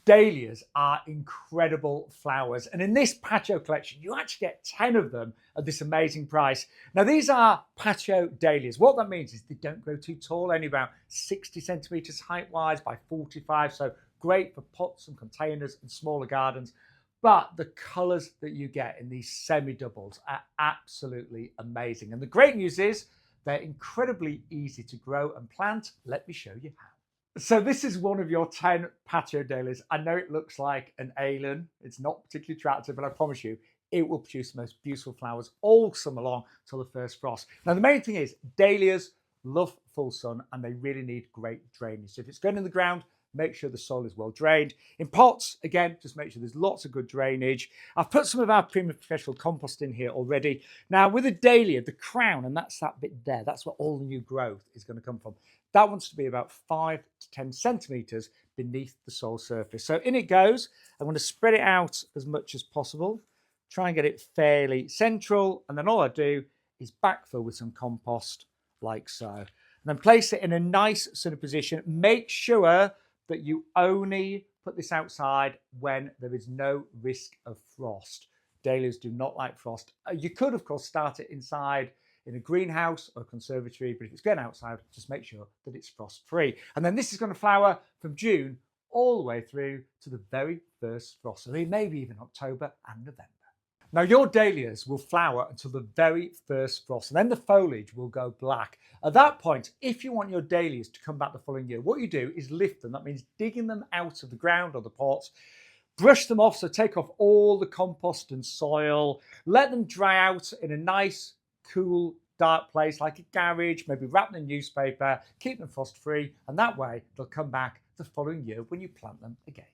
Dahlias are incredible flowers, and in this patio collection you actually get 10 of them at this amazing price. Now these are patio dahlias. What that means is they don't grow too tall, only about 60 centimeters height wise by 45, so great for pots and containers and smaller gardens. But the colors that you get in these semi-doubles are absolutely amazing, and the great news is they're incredibly easy to grow and plant. Let me show you how. So this is one of your 10 patio dahlias. I know it looks like an alien. It's not particularly attractive, but I promise you, it will produce the most beautiful flowers all summer long till the first frost. Now, the main thing is dahlias love full sun and they really need great drainage. So if it's going in the ground, make sure the soil is well drained. In pots, again, just make sure there's lots of good drainage. I've put some of our premium professional compost in here already. Now with a dahlia, the crown, and that's that bit there, that's where all the new growth is going to come from. That wants to be about 5 to 10 centimeters beneath the soil surface. So in it goes. I'm going to spread it out as much as possible. Try and get it fairly central. And then all I do is backfill with some compost like so. And then place it in a nice sort of position. Make sure that you only put this outside when there is no risk of frost. Dahlias do not like frost. You could, of course, start it inside in a greenhouse or a conservatory, but if it's going outside, just make sure that it's frost-free. And then this is going to flower from June all the way through to the very first frost, so maybe even October and November. Now your dahlias will flower until the very first frost, and then the foliage will go black. At that point, if you want your dahlias to come back the following year, what you do is lift them. That means digging them out of the ground or the pots, brush them off, so take off all the compost and soil, let them dry out in a nice, cool, dark place like a garage, maybe wrap them in newspaper, keep them frost free, and that way they'll come back the following year when you plant them again.